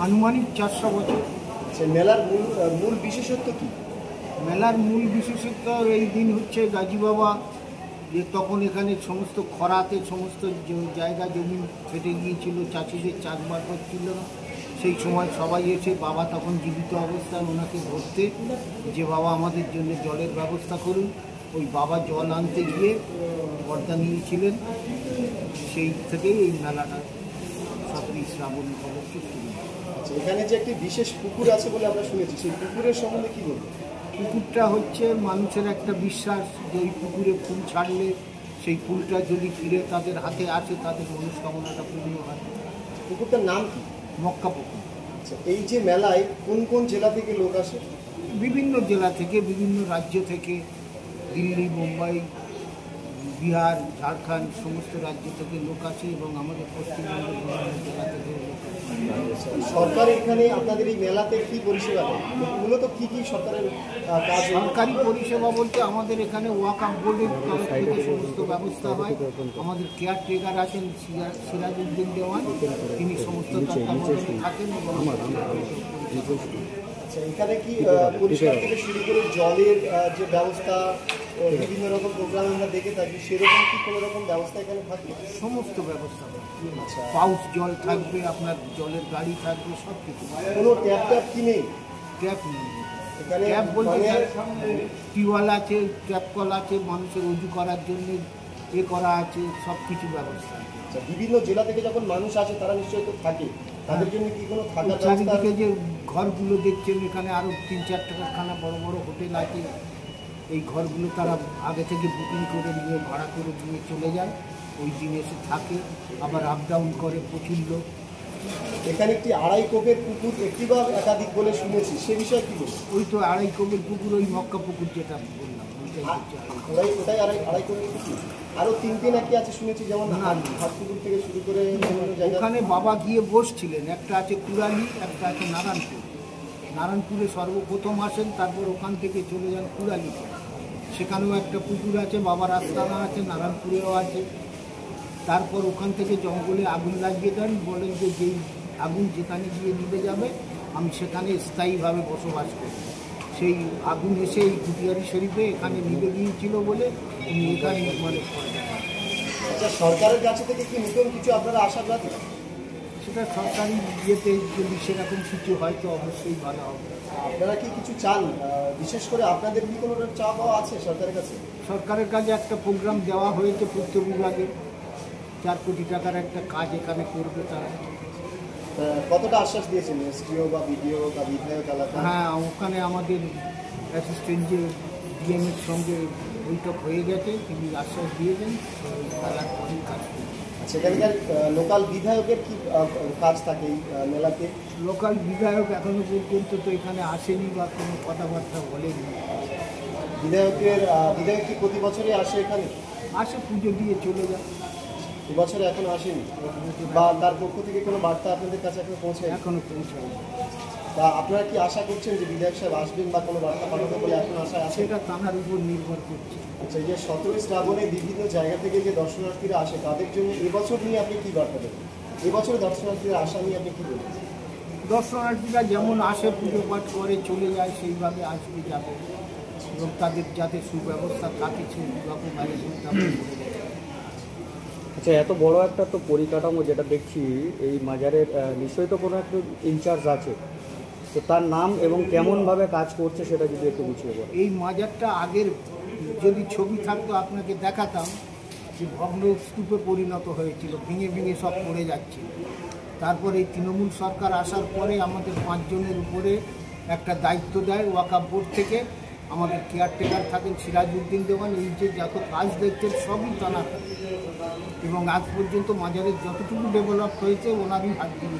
আনুমানিক 400 বছর। সে মেলার মূল বিশেষত্ব কি? মেলার মূল বিশেষত্ব এই দিন হচ্ছে গাজী বাবা যে তখন এখানে সমস্ত খরাতে সমস্ত জায়গা জমি ফেটে গিয়েছিল, চাষিদের চাষবাস হচ্ছিল না। সেই সময় সবাই এসে বাবা তখন জীবিত অবস্থায় ওনাকে ধরতে, যে বাবা আমাদের জন্য জলের ব্যবস্থা করুন। ওই বাবা জল আনতে গিয়ে বর্দা নিয়েছিলেন। সেই থেকেই এই মেলাটা 17 শ্রাবণ উপলক্ষে শুরু। আচ্ছা, এখানে যে একটি বিশেষ পুকুর আছে বলে আমরা শুনেছি, সেই পুকুরের সম্বন্ধে কী বলবো? পুকুরটা হচ্ছে মানুষের একটা বিশ্বাস যে ওই পুকুরে ফুল ছাড়লে সেই ফুলটা যদি ফিরে তাদের হাতে আসে তাদের মনস্কামনাটা পূর্ণ হয়। পুকুরটার নাম কি? মক্কা পুকুর। আচ্ছা, এই যে মেলায় কোন কোন জেলা থেকে লোক আসে? বিভিন্ন জেলা থেকে, বিভিন্ন রাজ্য থেকে, দিল্লি, মুম্বাই, বিহার, ঝাড়খণ্ড সমস্ত রাজ্য থেকে লোক আসে এবং আমাদের পশ্চিমবঙ্গের বিভিন্ন জেলা থেকে লোক আসে। সরকার এখানে আপনাদের এই মেলাতে কী পরিষেবা দেয়? মূলত কী কী সরকারের কাজ? সরকারি পরিষেবা বলতে আমাদের এখানে ওয়াকফ বোর্ডের তরফ থেকে সমস্ত ব্যবস্থা হয়। আমাদের কেয়ারটেকার আছেন সিরাজউদ্দিন দেওয়ান, তিনি সমস্ত তত্ত্বাবধানে থাকেন এবং আচ্ছা, এখানে কি পরিষ্কার থেকে শুরু করে জলের যে ব্যবস্থা, বিভিন্ন রকম প্রোগ্রাম আমরা দেখে থাকি, সেরকম কি কোনো রকম ব্যবস্থা এখানে থাকবে? সমস্ত ব্যবস্থা হয়। আচ্ছা, পাউচ জল থাকবে, আপনার জলের গাড়ি থাকবে, সব কিছু। কোনো ট্যাপ কি নেই ট্যাপ নেই এখানে? ট্যাপ বলতে টিউবওয়েল আছে, ট্যাপ কল আছে, মানুষের উজু করার জন্য করা আছে, সব কিছু ব্যবস্থা আছে। আচ্ছা, বিভিন্ন জেলা থেকে যখন মানুষ আসে তারা নিশ্চয়ই তো থাকে, তাদের জন্য কি কোনো থাকার ব্যবস্থা? চারিদিকে যে ঘরগুলো দেখছেন এখানে আরও 3-4 টাকাখানা বড় বড় হোটেল আছে। এই ঘরগুলো তারা আগে থেকে বুকিং করে নিয়ে ভাড়া করে দিয়ে চলে যায়, ওই দিন এসে থাকে, আবার আপ ডাউন করে প্রচুর লোক। এখানে একটি 2.5 কোপের পুকুর, একটি বা একাধিক বলে শুনেছি, সে বিষয়ে কি বলবো? ওই তো 2.5 কোপের পুকুর, ওই মক্কা পুকুর যেটা বললাম ওইটাই হচ্ছে 2.5 কোপ। ওটাই 2.5 কোপের পুকুর। আরও 3টে নাকি আছে শুনেছি, যেমন হাট পুকুর থেকে শুরু করে বিভিন্ন জায়গায়। ওখানে বাবা গিয়ে বসছিলেন, একটা আছে কুড়ালি, একটা আছে নারায়ণপুর। নারায়ণপুরে সর্বপ্রথম আসেন, তারপর ওখান থেকে চলে যান কুড়ালিতে, সেখানেও একটা পুকুর আছে, বাবার আস্তানা আছে, নারায়ণপুরেও আছে। তারপর ওখান থেকে জঙ্গলে আগুন লাগিয়ে দেন, বলেন যে যেই আগুন যেখানে গিয়ে নিভে যাবে আমি সেখানে স্থায়ীভাবে বসবাস করি। সেই আগুন এসে এই কুটিয়ারি শরীফে এখানে নিভে গিয়েছিল বলে উনি এখানে মানে করেন। আচ্ছা, সরকারের কাছে থেকে কি নতুন কিছু আপনারা আশা রাখেন? সেটা সরকারি ইয়েতে যদি সেরকম কিছু হয় তো অবশ্যই ভালো হবে। আপনারা কি কিছু চান? বিশেষ করে আপনাদের কি কোনো চা পাওয়া আছে সরকারের কাছে? সরকারের কাছে একটা প্রোগ্রাম দেওয়া হয়েছে পূর্ত বিভাগে, 4 কোটি টাকার একটা কাজ এখানে করবে তারা। কতটা আশ্বাস দিয়েছেন এসডিও বা বিডিও বা বিধায়ক এলাকা? হ্যাঁ, ওখানে আমাদের অ্যাসিস্ট্যান্ট যে ডিএমের সঙ্গে বৈঠক হয়ে গেছে, তিনি আশ্বাস দিয়েছেন খেলার পরেই কাজ করবে। সেখানকার লোকাল বিধায়কের কি কাজ থাকে এই মেলাতে? লোকাল বিধায়ক এখনো পর্যন্ত তো এখানে আসেনি বা কোনো কথাবার্তা বলেনি। বিধায়ক কি প্রতি বছরই আসে এখানে? আসে, পুজো দিয়ে চলে যায়। এবছরে এখনো আসেনি, বা তার পক্ষ থেকে কোনো বার্তা আপনাদের কাছে এখনো পৌঁছায়? এখনো পৌঁছায়। তা আপনারা কি আশা করছেন যে বিধায়ক সাহেব আসবেন বা কোনো বার্তা পাঠাবে বলে এখন আশায় আছে? সেটা থানার উপর নির্ভর করছে। আচ্ছা, এই যে 17 শ্রাবণে বিভিন্ন জায়গা থেকে যে দর্শনার্থীরা আসে তাদের জন্য এবছর নিয়ে আপনি কি বার্তা দেবেন? এবছর দর্শনার্থীরা আসা নিয়ে আপনি কী বলবেন? দর্শনার্থীরা যেমন আসে, পুজো পাঠ করে চলে যায়, সেইভাবে আসবে যাবে এবং তাদের যাতে সুব্যবস্থা থাকে সেই রকম ম্যানেজমেন্ট আমরা করে দেবো। আচ্ছা, এত বড় একটা তো পরিকাঠামো যেটা দেখছি এই মাজারের, নিশ্চয়ই তো কোনো একটা ইনচার্জ আছে, তো তার নাম এবং কেমনভাবে কাজ করছে সেটা যদি একটু বুঝিয়ে বলেন। এই মাজারটা আগের যদি ছবি থাকতো আপনাকে দেখাতাম, যে ভগ্নস্তূপে পরিণত হয়েছিল, ভেঙে ভেঙে সব পড়ে যাচ্ছে। তারপর এই তৃণমূল সরকার আসার পরে আমাদের 5 জনের উপরে একটা দায়িত্ব দেয় ওয়াকফ বোর্ড থেকে। আমাদের কেয়ারটেকার থাকেন সিরাজউদ্দিন দেওয়ান, এই যে যত কাজ দেখছেন সবই তারা থাকে এবং আজ পর্যন্ত মাজারের যতটুকু ডেভেলপ হয়েছে ওনারই হাত দিয়ে।